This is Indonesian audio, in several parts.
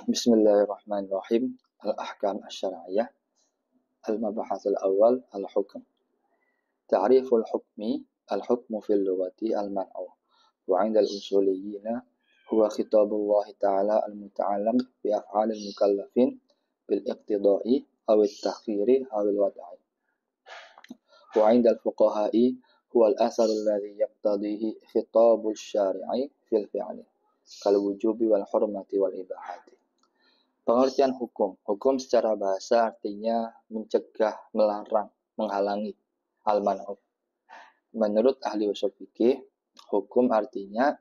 Bismillahirrahmanirrahim. Al-ahkam asy-syar'iyyah. Al-mabhasul awal al-hukm. Ta'riful hukmi al-hukmu fil lughati al-man'u. Wa 'inda al-usuliyyina huwa khitabullah ta'ala al-muta'allaq bi af'alil mukallafin bil iqtida'i aw at-takhiri aw al-wad'i. Wa 'inda al-fuqaha'i huwa al-athar alladhi yaqtadihi khitabul syari'i fil fi'li kal wujubi wal hurmati wal ibahati. Pengertian hukum. Hukum secara bahasa artinya mencegah, melarang, menghalangi. Al-man'u. Menurut ahli usul fikih, hukum artinya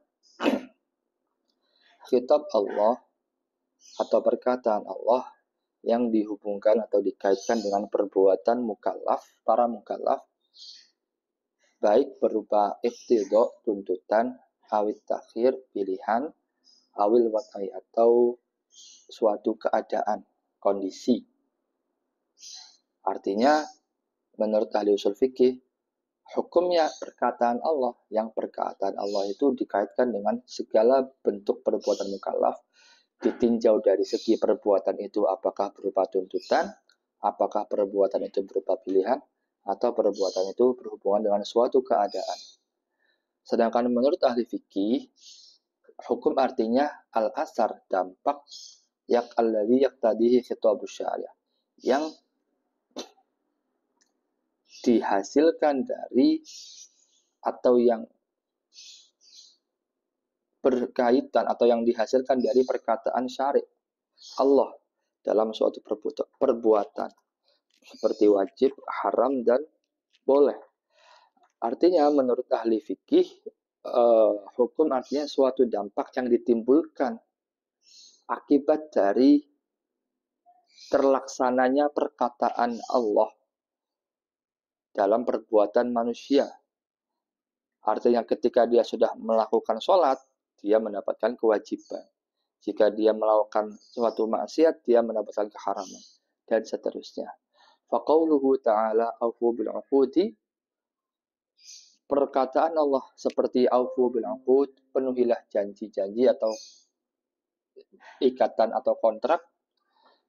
khitab Allah atau perkataan Allah yang dihubungkan atau dikaitkan dengan perbuatan mukallaf, para mukallaf, baik berupa iqtida, tuntutan, awit takhir, pilihan, awil wad'i atau suatu keadaan, kondisi. Artinya, menurut ahli usul fikih, hukumnya perkataan Allah, yang perkataan Allah itu dikaitkan dengan segala bentuk perbuatan mukallaf, ditinjau dari segi perbuatan itu apakah berupa tuntutan, apakah perbuatan itu berupa pilihan, atau perbuatan itu berhubungan dengan suatu keadaan. Sedangkan menurut ahli fikih, hukum artinya al-asar, dampak, alladhi yaqtadihi khitabus syariah, yang dihasilkan dari atau yang berkaitan atau yang dihasilkan dari perkataan syari' Allah dalam suatu perbuatan seperti wajib, haram, dan boleh. Artinya menurut ahli fikih, hukum artinya suatu dampak yang ditimbulkan akibat dari terlaksananya perkataan Allah dalam perbuatan manusia. Artinya ketika dia sudah melakukan sholat, dia mendapatkan kewajiban. Jika dia melakukan suatu maksiat, dia mendapatkan keharaman. Dan seterusnya. Faqauluhu ta'ala awfu bil'uqudi. Perkataan Allah seperti awfu bil'uqud, penuhilah janji-janji atau ikatan atau kontrak.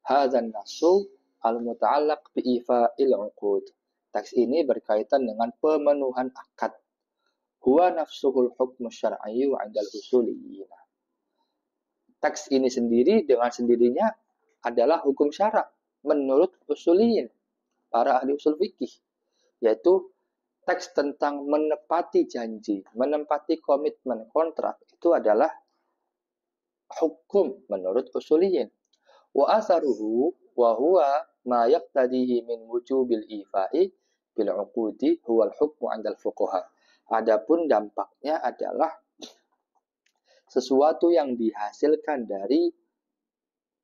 Hadzan nasu al-muta'allaq bi'ifa'il uqud. Teks ini berkaitan dengan pemenuhan akad. Huwa nafsuhul hukmu syar'i wa 'indal usuliyyin. Teks ini sendiri dengan sendirinya adalah hukum syarak menurut usuliyyin, para ahli usul fikih, yaitu teks tentang menepati janji, menepati komitmen kontrak itu adalah hukum menurut usuliyyin. Wa asaruhu wa huwa ma yaqtadihi min wujubil ifa'i bil 'uqudi huwal hukmu 'indal fuqaha. Adapun dampaknya adalah sesuatu yang dihasilkan dari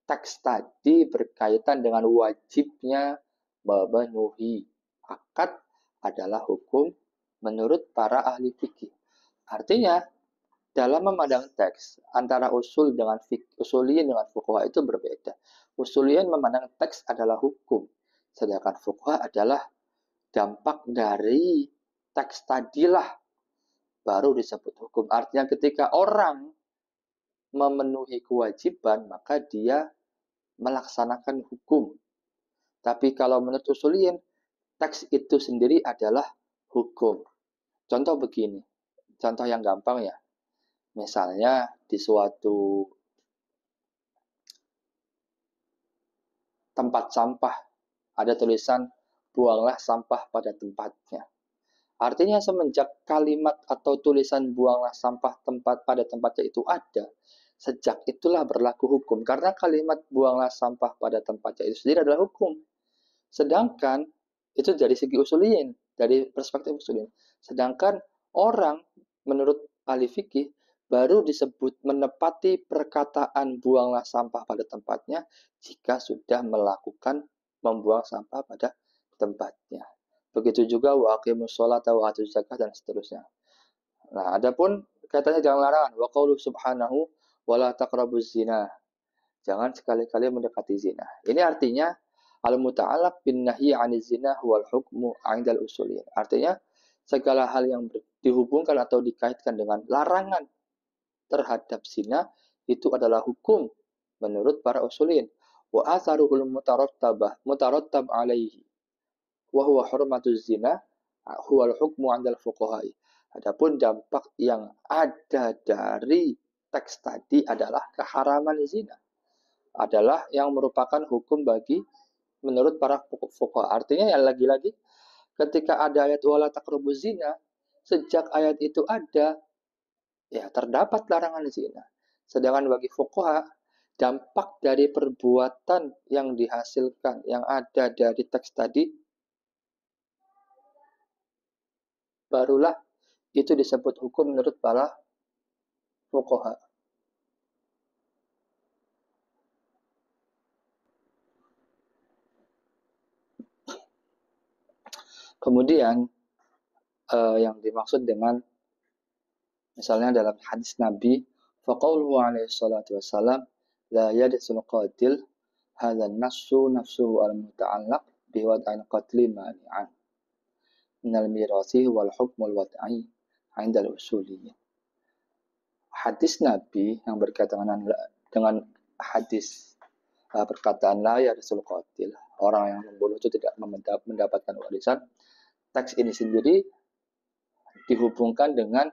teks tadi berkaitan dengan wajibnya memenuhi akad adalah hukum menurut para ahli fikih. Artinya, dalam memandang teks antara usul dengan usuliyin dengan fuqaha itu berbeda. Usuliyin memandang teks adalah hukum, sedangkan fuqaha adalah dampak dari teks tadilah baru disebut hukum. Artinya ketika orang memenuhi kewajiban, maka dia melaksanakan hukum. Tapi kalau menurut usuliyin, teks itu sendiri adalah hukum. Contoh begini, contoh yang gampang ya. Misalnya di suatu tempat sampah ada tulisan buanglah sampah pada tempatnya. Artinya semenjak kalimat atau tulisan buanglah sampah pada tempatnya itu ada, sejak itulah berlaku hukum. Karena kalimat buanglah sampah pada tempatnya itu sendiri adalah hukum. Sedangkan itu dari segi usuliyin, dari perspektif usuliyin. Sedangkan orang menurut ahli fikih baru disebut menepati perkataan buanglah sampah pada tempatnya jika sudah melakukan membuang sampah pada tempatnya. Begitu juga wa aqimus sholata wa atuz zakah dan seterusnya. Nah, adapun katanya jangan larangan wa qaulu subhanahu wa la taqrabuz zina. Jangan sekali-kali mendekati zina. Ini artinya al-muta'allaq bin nahyi 'anil zina huwal hukmu 'indal usuliyyin. Artinya segala hal yang dihubungkan atau dikaitkan dengan larangan terhadap zina itu adalah hukum menurut para usulin. Wa atharuhul mutarattab alaihi wa huwa hurmatuz zina huwal hukmu 'indal fuqaha. Adapun dampak yang ada dari teks tadi adalah keharaman zina, adalah yang merupakan hukum bagi menurut para fuqaha. Artinya ya lagi-lagi ketika ada ayat wala taqrabuz zina, sejak ayat itu ada ya terdapat larangan zina. Sedangkan bagi fuqaha, dampak dari perbuatan yang dihasilkan yang ada dari teks tadi barulah itu disebut hukum menurut para fuqaha. Kemudian yang dimaksud dengan misalnya dalam hadis Nabi, faqauluhu alaihi salatu wassalam, la yadsul qatil hadha nafsu nafsuhu al-muta'allaq biwad'an qatli mani'an minal mirasi wal hukmul wad'i 'inda al-usuliyyin. Hadis Nabi yang berkaitan dengan hadis perkataan la yadsul qatil, orang yang membunuh itu tidak mendapatkan warisan. Teks ini sendiri dihubungkan dengan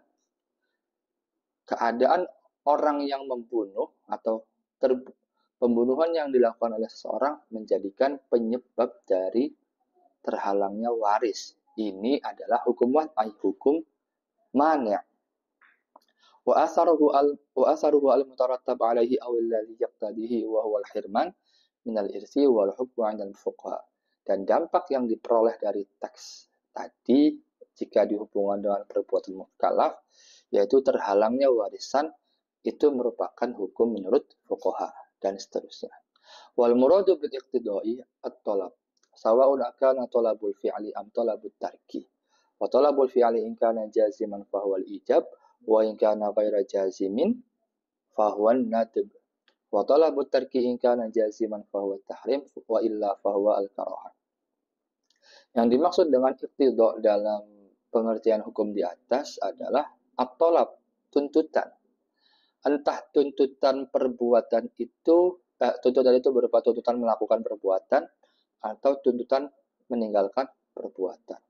keadaan orang yang membunuh atau pembunuhan yang dilakukan oleh seseorang menjadikan penyebab dari terhalangnya waris. Ini adalah hukum hukum mani'. Wa atharuhu al-mutarattab alaihi aw alladhi yaqtadihi wa huwa al-hirman min al-irsi wal hukmu 'inda al-fuqaha. Dan dampak yang diperoleh dari teks tadi jika dihubungkan dengan perbuatan mukallaf yaitu terhalangnya warisan, itu merupakan hukum menurut fuqaha dan seterusnya. Wal muradu bil iqtida'i at-talab sawa'un kana talabul fi'li am talabut tarki. Wa talabul fi'li in kana jaziman fa huwa al-ijab wa in kana ghaira jazimin fa huwa an-nadb. Wa talabut tarki in kana jaziman fa huwa at-tahrim wa illa fa huwa al-karahah. Yang dimaksud dengan iqtida' dalam pengertian hukum di atas adalah at-talab, tuntutan. Entah tuntutan perbuatan itu, tuntutan itu berupa tuntutan melakukan perbuatan atau tuntutan meninggalkan perbuatan.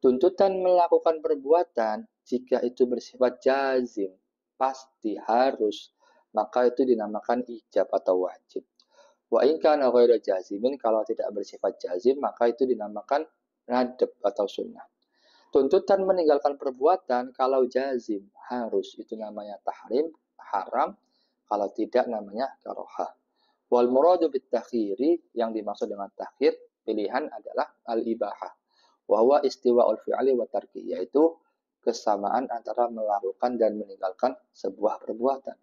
Tuntutan melakukan perbuatan jika itu bersifat jazim, pasti harus, maka itu dinamakan ijab atau wajib. Wa in kana ghairu jazimin, kalau tidak bersifat jazim maka itu dinamakan nadab atau sunnah. Tuntutan meninggalkan perbuatan kalau jazim harus itu namanya tahrim, haram, kalau tidak namanya karohah. Wal muradu bit takhiri, yang dimaksud dengan takhir pilihan adalah al-ibahah. Wa huwa istiwa'ul fi'li wa tarki, yaitu kesamaan antara melakukan dan meninggalkan sebuah perbuatan.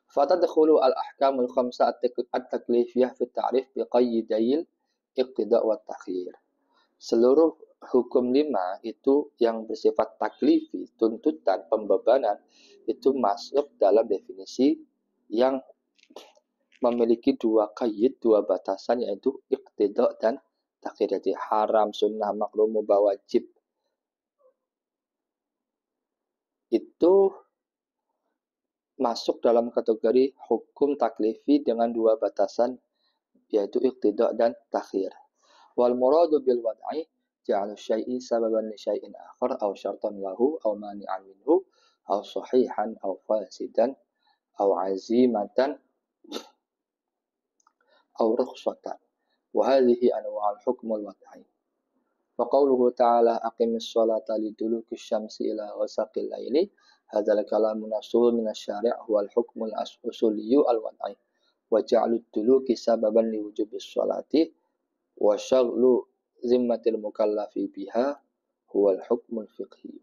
Fatadkhulu al-ahkamul khamsah at-taklifiyah fi ta'rif bi qayyidayil iqtida' wa takhir. Seluruh hukum 5 itu yang bersifat taklifi, tuntutan, pembebanan, itu masuk dalam definisi yang memiliki dua qayyid, dua batasan, yaitu iqtida' dan takhir. Jadi haram, sunnah, makruh, mubah, wajib. Itu masuk dalam kategori hukum taklifi dengan dua batasan, yaitu iqtida' dan takhir. Wal muradu bil wad'i ja'al syai'i sababan li syai'in akhar aw syartan lahu aw mani'an minhu aw sahihan aw fasidan aw azimatan aw rukhsatan. Wa hadhihi anwa'ul hukmul wad'i. Wa qawluhu ta'ala aqimis sholata liduluki syamsi ila ghasaqil laili. Hadzal kalamu nasul minasyari' huwal hukmul usuliyyu al-wad'i. Wa ja'alud duluki sababan li wujubis sholati wa syaghlu zimmatil mukallafi biha huwal hukmul fiqhi.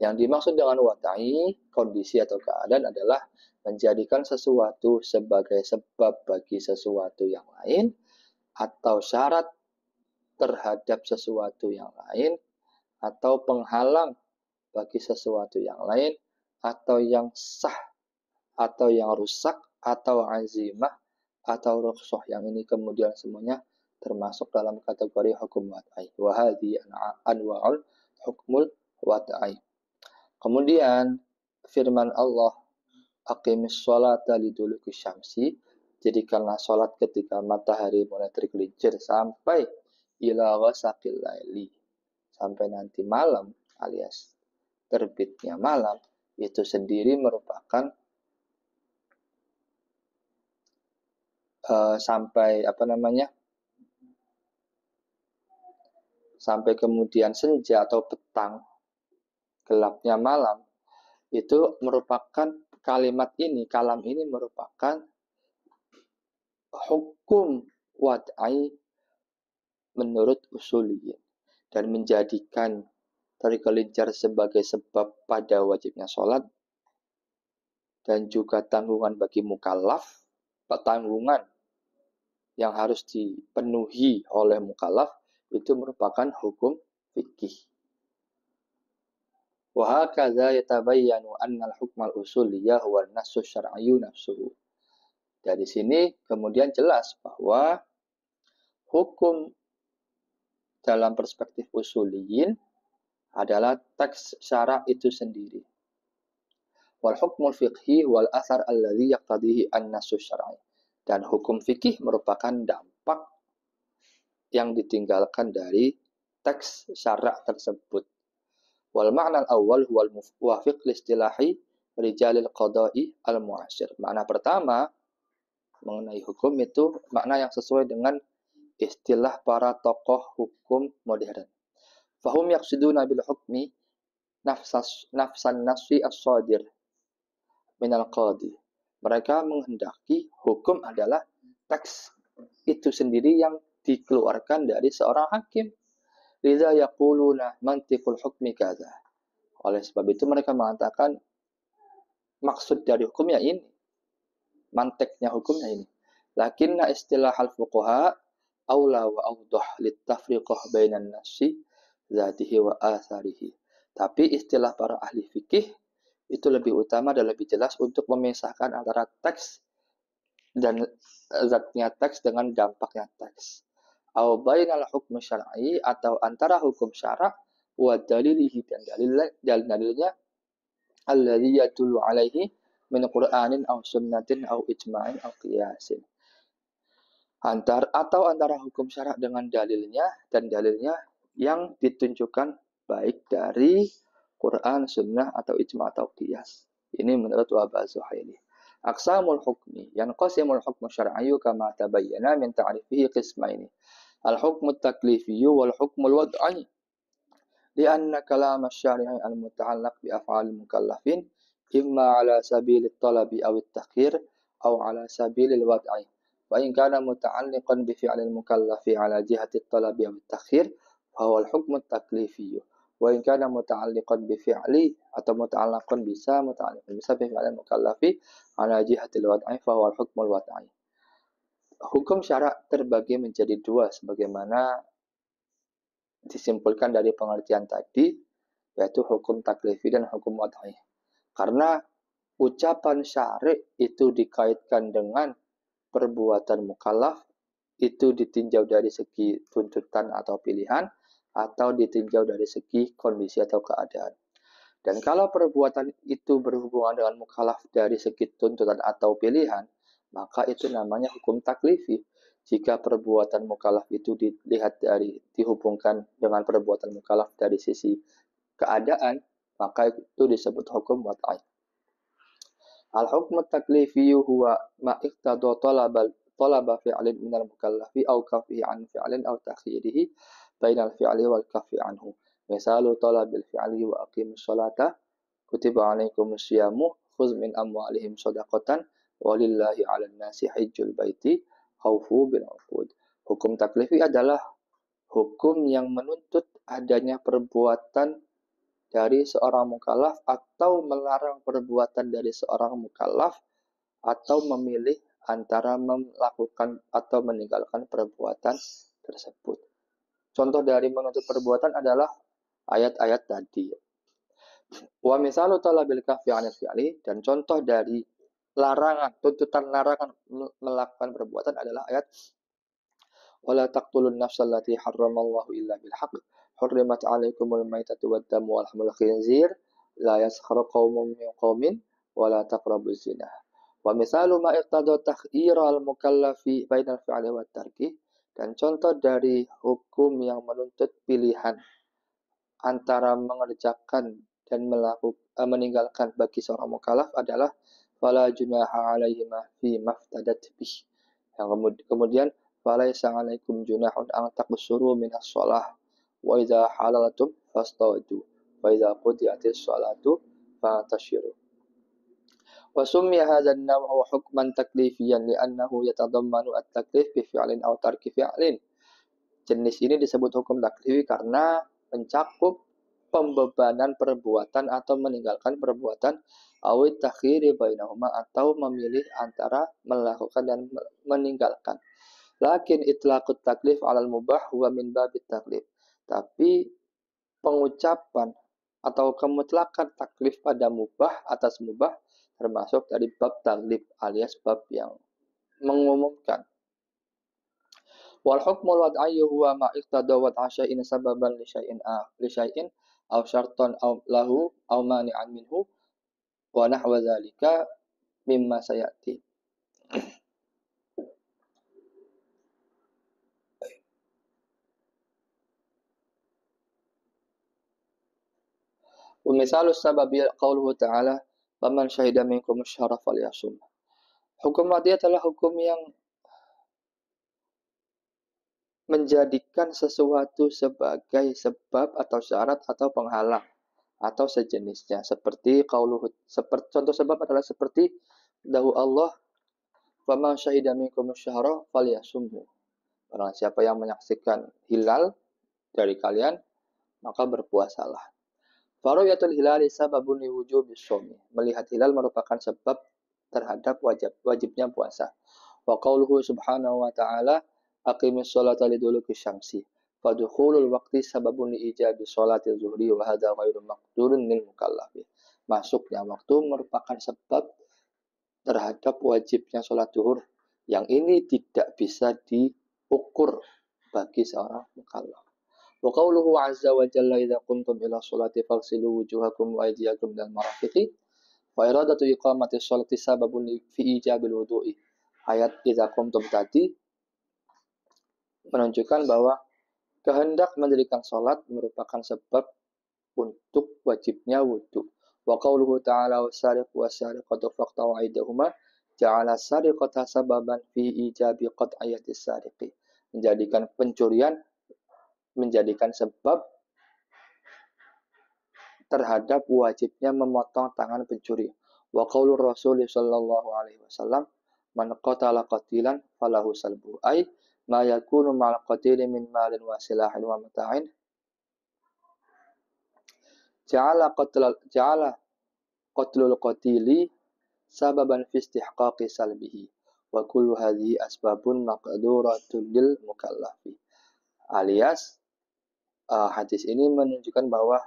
Yang dimaksud dengan wad'i, kondisi atau keadaan, adalah menjadikan sesuatu sebagai sebab bagi sesuatu yang lain atau syarat terhadap sesuatu yang lain atau penghalang bagi sesuatu yang lain atau yang sah atau yang rusak atau azimah atau rukhsah. Yang ini kemudian semuanya termasuk dalam kategori hukum wad'i. Wa hadhi anwa'ul hukmul wad'i. Kemudian firman Allah Aqimis sholata liduluki syamsi, jadikanlah sholat ketika matahari mulai tergelincir sampai ila ghasaqil laili, sampai nanti malam alias terbitnya malam, itu sendiri merupakan sampai sampai kemudian senja atau petang, gelapnya malam, itu merupakan kalam ini merupakan hukum wad'i menurut usuliyin, dan menjadikan tergelincir sebagai sebab pada wajibnya sholat dan juga tanggungan bagi mukallaf, tanggungan yang harus dipenuhi oleh mukallaf, itu merupakan hukum fikih. Wa hakadha yatabayyanu anna al-hukm al-usuliyya huwa an-nassu syar'iyyu nafsuhu. Dari sini kemudian jelas bahwa hukum dalam perspektif usuliyin adalah teks syara' itu sendiri. Wal hukmul fiqhi wal athar alladhi yaqtadihi an-nassu syar'i. Dan hukum fikih merupakan dampak yang ditinggalkan dari teks syara' tersebut. Wal ma'na al-awwal huwa al-muwafiq li istilahi rijalil qada'i al-mu'asyir. Makna pertama mengenai hukum itu makna yang sesuai dengan istilah para tokoh hukum modern. Fahum yaqsiduna bil hukmi nafsan nasfi as-sadir minal qadi. Mereka menghendaki hukum adalah teks itu sendiri yang dikeluarkan dari seorang hakim. Liza yaquluna mantiqul hukmi kadza. Oleh sebab itu mereka mengatakan maksud dari hukumnya ini, manteknya hukumnya ini. Lakinna istilah al-fuqaha aula wa awdah litafriqah bainan nasi zatihi wa atharihi. Tapi istilah para ahli fikih itu lebih utama dan lebih jelas untuk memisahkan antara teks dan zatnya teks dengan dampaknya teks. Au bainal hukm syar'i, atau antara hukum syara' wa dalilihi, dan dalilnya alladhi yadullu alaihi min Qur'anin aw sunnatin aw ijma'in aw qiyasin. Antara hukum syara' dengan dalilnya, dan dalilnya yang ditunjukkan baik dari Quran, sunnah, atau ijma' atau qiyas. Ini menurut Wahbah Zuhaili. Aqsamul hukmi yanqasimul hukmu syar'iyyu kama tabayyana min ta'rifihi qismaini. Al-hukmu taklifiyyu wal hukmul wad'i. Lianna kalam asy-syari'i al-muta'allaq bi af'alil mukallafin imma ala sabilit talabi aw at-takhir aw ala sabilil wad'i. Wa in kana muta'alliqan bi fi'lil mukallafi ala jihati at-talabi aw at-takhir fa huwa al-hukmu at-taklifiyyu. Wa in kana muta'alliqan bi fi'li, atau muta'alliqan bisa bi fi'lil mukallafi ala jihatil wad'i fa huwa al-hukmul wad'i. Hukum syara' terbagi menjadi dua sebagaimana disimpulkan dari pengertian tadi, yaitu hukum taklifi dan hukum wad'i. Karena ucapan syari' itu dikaitkan dengan perbuatan mukallaf, itu ditinjau dari segi tuntutan atau pilihan, atau ditinjau dari segi kondisi atau keadaan. Dan kalau perbuatan itu berhubungan dengan mukallaf dari segi tuntutan atau pilihan, maka itu namanya hukum taklifi. Jika perbuatan mukallaf itu dihubungkan dengan perbuatan mukallaf dari sisi keadaan, maka itu disebut hukum wad'i. Al-hukmu taklifiyyu huwa ma iqtada talaba fi'lin minal mukallafi aw kafihi an fi'lin aw takhirihi bainal fi'li wal kafi anhu. Misalu talabil fi'li wa aqimus sholata kutiba alaikumus syiyamu khudz min amwalihim shadaqatan walillahi 'alan nasi hajjul baiti aufu bil 'uqud. Hukum taklifi adalah hukum yang menuntut adanya perbuatan dari seorang mukallaf atau melarang perbuatan dari seorang mukallaf, atau memilih antara melakukan atau meninggalkan perbuatan tersebut. Contoh dari menuntut perbuatan adalah ayat-ayat tadi. Wa misalu talabil kafi 'anil fi'li, dan contoh dari larangan, tuntutan larangan melakukan perbuatan adalah ayat wala taqtulun nafsal lati harramallahu illa bil haqq hurrimat 'alaikumul maitatu wad damu wal lahmul khinzir la yaskhar qaumun min qaumin wa la taqrabuz zina. Wa misalu ma iqtada takhiral mukallafi bainal fi'li wat tarki, dan contoh dari hukum yang menuntut pilihan antara mengerjakan dan meninggalkan bagi seorang mukallaf adalah fala junaha alaihima fi maftadat bih. Yang kemudian falaisa alaikum junahun an taqsuru minas shalah wa idza halaltum fastawdu wa idza qudiyatis shalatu fantashiru. Wa summiya hadzal naw'u hukman taklifiyan li'annahu yatadammanu at-taklif bi fi'lin aw tarki fi'lin. Jenis ini disebut hukum taklifi karena mencakup pembebanan perbuatan atau meninggalkan perbuatan, awit takhiri bainahuma, atau memilih antara melakukan dan meninggalkan. Lakin itlaqut taklif 'alal mubah huwa min babit taklif. Tapi pengucapan atau kemutlakan taklif pada mubah atas mubah termasuk dari bab taklif alias bab yang mengumumkan. Wal hukmul wad'iyyu huwa ma iqtada wad'a syai'in sababan li syai'in aw syartan aw lahu aw mani'an minhu wa nahwa dzalika mimma sayati. Wa misalus sababi qauluhu ta'ala faman syahida minkum asyhara falyasum. Hukum wad'i adalah hukum yang menjadikan sesuatu sebagai sebab atau syarat atau penghalang atau sejenisnya, seperti qauluhu, contoh sebab adalah seperti dahulu Allah faman syahida minkum asyhara falyasumhu. Barang siapa yang menyaksikan hilal dari kalian maka berpuasalah. Faruyatul hilali sababun liwujubis shaumi. Melihat hilal merupakan sebab terhadap wajibnya puasa. Wa qauluhu subhanahu wa ta'ala aqimis sholata liduluki syamsi. Fadukhulul waqti sababun liijabi sholati zuhri wa hadha ghairu maqdurun lil mukallafi. Masuknya waktu merupakan sebab terhadap wajibnya sholat zuhur, yang ini tidak bisa diukur bagi seorang mukallaf. Wa qauluhu azza wa jalla idza qumtum ila sholati faghsilu wujuhakum wa aydiyakum ilal marafiqi. Wa iradatu iqamati sholati sababun fi ijabil wudu'i. Ayat idza qumtum tadi menunjukkan bahwa kehendak mendirikan sholat merupakan sebab untuk wajibnya wudu. Wa qauluhu ta'ala wasariqu wasariqatu faqta'u aydahuma ja'ala sariqata sababan fi ijabi qat'iyatis sariqi. Menjadikan pencurian menjadikan sebab terhadap wajibnya memotong tangan pencuri. Wa qaulur Rasul sallallahu alaihi wasallam man qatala qatilan falahu salbu, ay ma yakunu ma'al qatili min malin wa silahin wa mata'in ja'ala qatlul qatili sababan fi istihqaqi salbihi wa kullu hadhihi asbabun maqduratun lil mukallafi. Alias hadis ini menunjukkan bahwa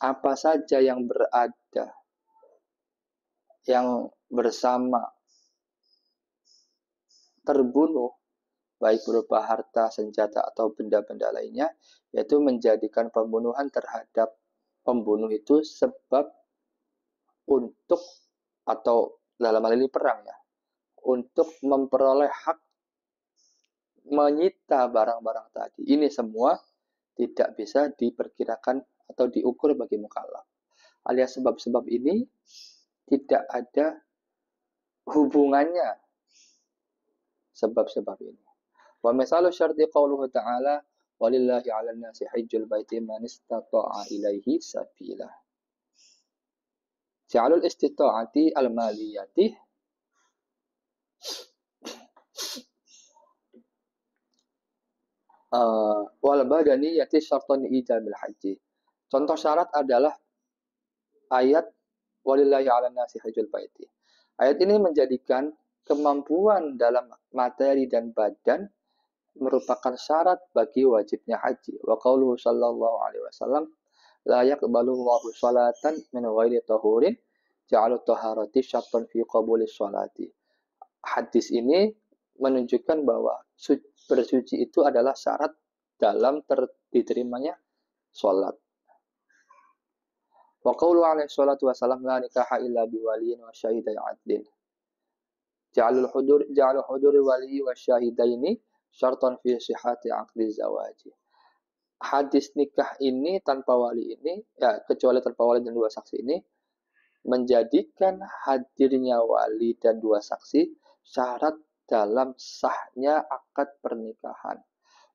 apa saja yang berada, yang bersama terbunuh, baik berupa harta, senjata, atau benda-benda lainnya, yaitu menjadikan pembunuhan terhadap pembunuh itu sebab untuk, atau dalam hal ini perang ya, untuk memperoleh hak menyita barang-barang tadi. Ini semua tidak bisa diperkirakan atau diukur bagi mukallaf. Alias sebab-sebab ini tidak ada hubungannya sebab-sebab ini. Wa misalu syarti qauluhu ta'ala walillahi 'alan nasi hajjul baiti man istata'a ilaihi sabila. Ja'alul istita'ati al-maliyati wal badaniyati syartun ijabil haji. Contoh syarat adalah ayat walillahi 'alan nasi hajjul baiti. Ayat ini menjadikan kemampuan dalam materi dan badan merupakan syarat bagi wajibnya haji. Wa qauluhu sallallahu alaihi wasallam la yaqbalu Allahu sholatan min ghairi tahurin ja'alu taharati syartan fi qabuli sholati. Hadis ini menunjukkan bahwa bersuci itu adalah syarat dalam diterimanya sholat. Wa qawlu alaihi salatu wasalam la nikaha illa biwaliyin wa syahidai adlin. Ja'alul hudur wali wa syahidaini syartan fi sihhati aqdi zawaji. Hadis nikah ini tanpa wali ini, ya kecuali tanpa wali dan dua saksi ini, menjadikan hadirnya wali dan dua saksi syarat dalam sahnya akad pernikahan.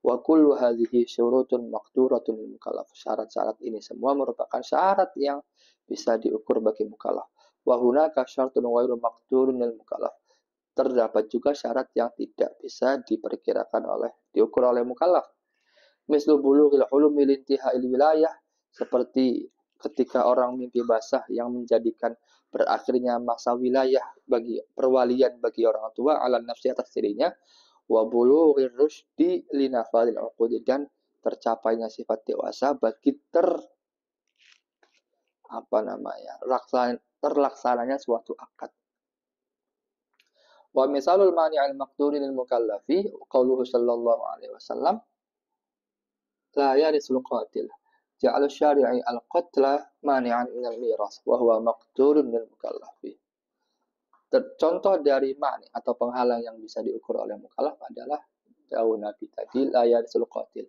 Wa kullu hadhihi syurutun maqduratun lil mukallaf. Syarat-syarat ini semua merupakan syarat yang bisa diukur bagi mukallaf. Wa hunaka syartun ghairu maqdurun lil mukallaf. Terdapat juga syarat yang tidak bisa diukur oleh mukallaf. Mislu bulughil hulumi lintihai wilayah, seperti ketika orang mimpi basah yang menjadikan berakhirnya masa wilayah bagi perwalian bagi orang tua ala nafsi atas dirinya, wa bulughir rusdi linafadil uqud, dan tercapainya sifat dewasa bagi terlaksananya suatu akad. Wa misalul mani'al maqduri lil mukallafi qauluhu sallallahu alaihi wasallam la yarisul qatil ja'al syari'i al-qatla mani'an minal miras wa huwa maqdurun lil mukallafi. Contoh dari mani atau penghalang yang bisa diukur oleh mukallaf adalah dawuh Nabi tadi la yarisul qatil,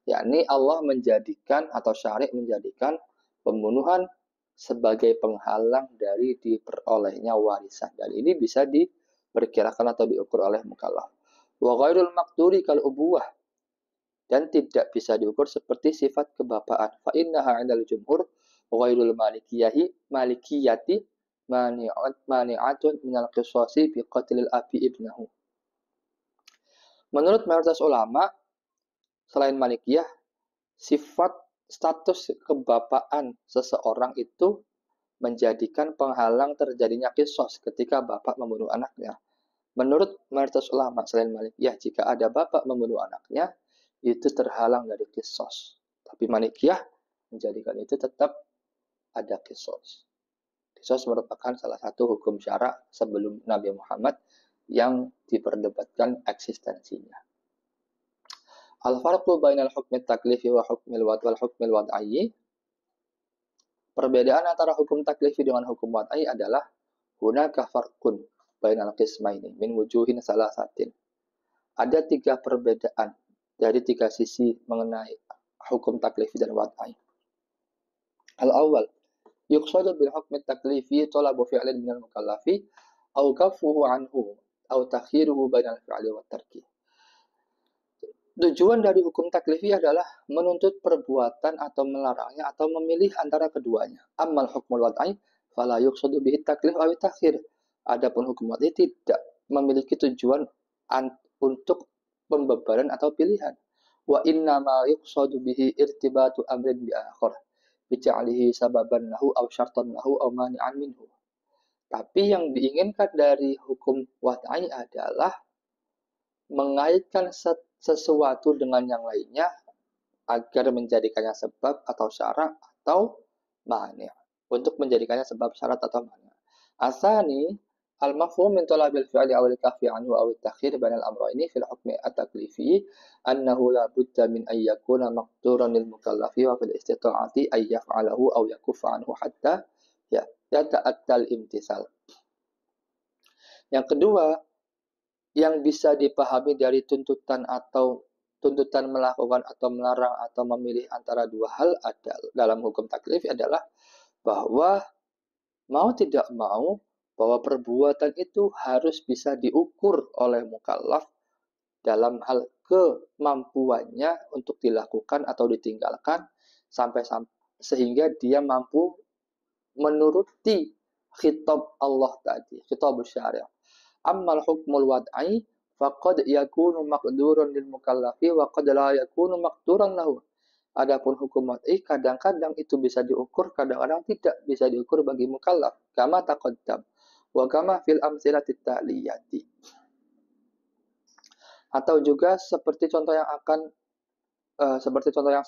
yakni Allah menjadikan atau syari' menjadikan pembunuhan sebagai penghalang dari diperolehnya warisan, dan ini bisa diperkirakan atau diukur oleh mukallaf. Wa ghairul maqduri kal ubuwah, dan tidak bisa diukur seperti sifat kebapaan. Fa innaha 'indal jumhur ghairul malikiyati mani'atun minal qisasi bi qatlil abi ibnahu. Menurut mayoritas ulama selain Malikiyah, sifat status kebapaan seseorang itu menjadikan penghalang terjadinya qisas ketika bapak membunuh anaknya. Menurut mayoritas ulama selain Malikiyah, jika ada bapak membunuh anaknya, itu terhalang dari qisas. Tapi Malikiyah menjadikan itu tetap ada qisas. Qisas merupakan salah satu hukum syara sebelum Nabi Muhammad yang diperdebatkan eksistensinya. Al-farqu bainal hukmi taklifi wa hukmil wad'i. Perbedaan antara hukum taklifi dengan hukum wad'i adalah hunaka farqun bainal qismaini min wujuhin salasatin. Ada tiga perbedaan dari tiga sisi mengenai hukum taklifi dan wad'i. Al-awwal, yuqsadu bil hukmi taklifi talabu fi'lin minal mukallafi au kafuhu anhu au takhiruhu bainal fi'li wa tarki. Tujuan dari hukum taklifi adalah menuntut perbuatan atau melarangnya atau memilih antara keduanya. Ammal hukmul wad'i fala yuqsadu bihi taklif aw takhir. Adapun hukum wad'i tidak memiliki tujuan untuk pembebanan atau pilihan. Wa inna ma yuqsadu bihi irtibatu amrin bi akhar bija'alihi sababan lahu aw syartan lahu aw mani'an minhu. Tapi yang diinginkan dari hukum wad'i adalah mengaitkan sesuatu dengan yang lainnya agar menjadikannya sebab atau syarat atau mani', untuk menjadikannya sebab, syarat atau mani'. Asani al-mafhum min talabil fi'li aw al-kafi anhu aw at-takhir bainal amrayni fil hukmi at-taklifi annahu la budda min an yakuna maqduran lil mukallafi wa fil istita'ati ay yaf'alahu aw yakuffa anhu hatta yata'attal imtisal. Yang kedua, yang bisa dipahami dari tuntutan melakukan atau melarang atau memilih antara dua hal dalam hukum taklif adalah bahwa mau tidak mau bahwa perbuatan itu harus bisa diukur oleh mukallaf dalam hal kemampuannya untuk dilakukan atau ditinggalkan sehingga dia mampu menuruti khitab Allah tadi, khitab syariah. Ammal hukmul wad'i faqad yakunu maqduran lil mukallafi wa qad la yakunu maqduran lahu. Adapun hukum wad'i kadang-kadang itu bisa diukur, kadang-kadang tidak bisa diukur bagi mukallaf. Kama taqaddam wa kama fil amsilati ta'liyati. Atau juga seperti contoh yang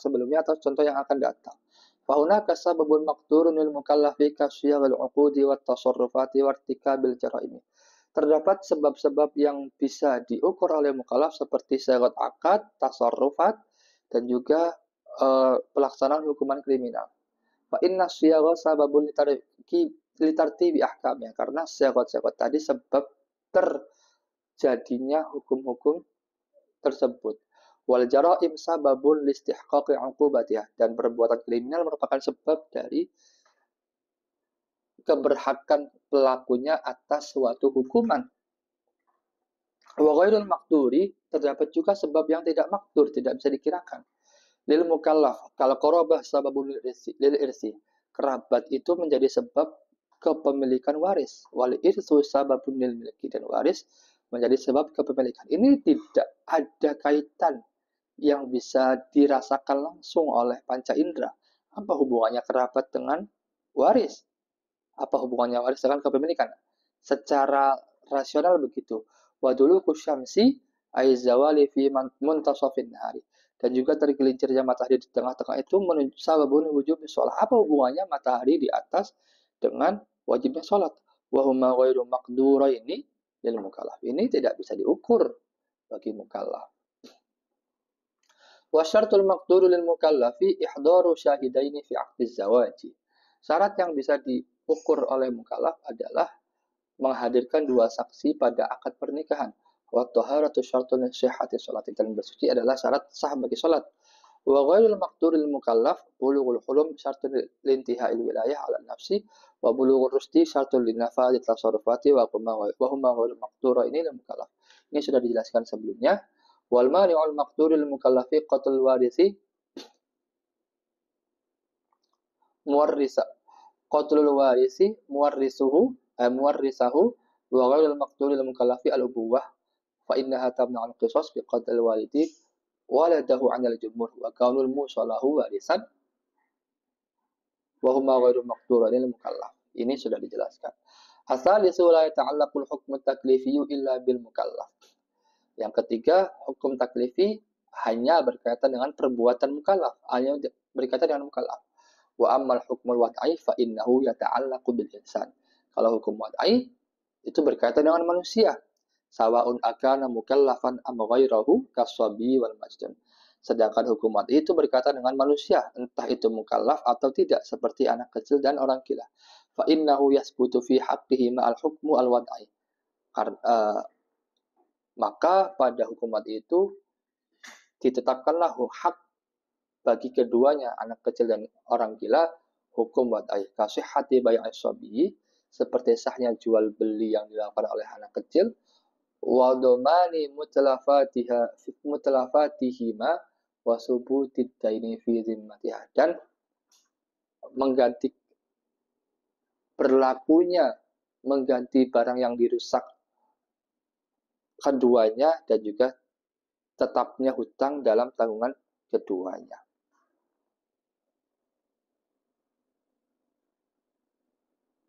sebelumnya atau contoh yang akan datang. Fa hunaka sababun maqdurun lil mukallafi ka syighal 'uqudi wat tasarrufati wa irtikabil jara'imi. Terdapat sebab-sebab yang bisa diukur oleh mukallaf seperti syarat akad, tasarrufat, dan juga pelaksanaan hukuman kriminal. Fa inna siyagha sababun litartibi ahkamnya, karena syarat-syarat tadi sebab terjadinya hukum-hukum tersebut. Wal jaraim sababun listihqaqi uqubatiha, dan perbuatan kriminal merupakan sebab dari keberhakan pelakunya atas suatu hukuman. Wa ghairul maqduri, terdapat juga sebab yang tidak makdur, tidak bisa dikirakan. Lil mukallaf, kalau qarabah sababun lil irsi, kerabat itu menjadi sebab kepemilikan waris. Wal irsu sababun lil milki, dan waris menjadi sebab kepemilikan. Ini tidak ada kaitan yang bisa dirasakan langsung oleh panca indera. Apa hubungannya kerabat dengan waris? Apa hubungannya waris dengan kepemilikan? Secara rasional begitu. Wadulu kusyamsi aizawali fi muntasofin hari. Dan juga tergelincirnya matahari di tengah-tengah itu sababun wujub sholat. Apa hubungannya matahari di atas dengan wajibnya sholat? Wahuma ghairu maqdura ini lil mukallaf. Ini tidak bisa diukur bagi mukallaf. Wa syartul maqduru lil mukallafi ihdaru syahidaini fi aqdiz zawaji. Syarat yang bisa diukur oleh mukallaf adalah menghadirkan dua saksi pada akad pernikahan. Wa taharatu syartun sihhati sholati, dan bersuci adalah syarat sah bagi salat. Wa ghairul maqduril mukallaf bulughul hulum syartun lintihai wilayah ala nafsi wa bulughur rusdi syartun linafadhi tasarrufati wa huma ghairul maqdura ini lil mukallaf. Ini sudah dijelaskan sebelumnya. Wal mani'ul maqduril mukallafi qatlul warisi muwarrisa. Qatlul warisi muwarrisahu wa ghairul maqduril mukallafi al-ubuwah fa innaha tamna'ul qisas bi qatlil walidi waladahu 'anil jumhur wa kaunul musallahu warisan wa huma ghairu maqdurin mukallaf. Ini sudah dijelaskan. Asalisu la yata'allaqul hukmu taklifiyyu illa bil mukallaf. Yang ketiga, hukum taklifi hanya berkaitan dengan perbuatan mukallaf, hanya berkaitan dengan mukallaf. Wa ammal hukmul wad'i fa innahu yata'allaqu bil insan. Kalau hukum wad'i itu berkaitan dengan manusia. Sawa'un akana mukallafan am ghairahu kaswabi wal majnun. Sedangkan hukum wad'i itu berkaitan dengan manusia, entah itu mukallaf atau tidak, seperti anak kecil dan orang gila. Fa innahu yasbutu fi haqqihi ma'al hukmu al wad'i. Maka pada hukum wad'i itu ditetapkanlah hak bagi keduanya, anak kecil dan orang gila, hukum wad'i. Kasihhati bai'i sabi, seperti sahnya jual beli yang dilakukan oleh anak kecil, wa dhamani mutlafatihima wa subutid daini fi zimmatiha, dan mengganti berlakunya mengganti barang yang dirusak keduanya, dan juga tetapnya hutang dalam tanggungan keduanya.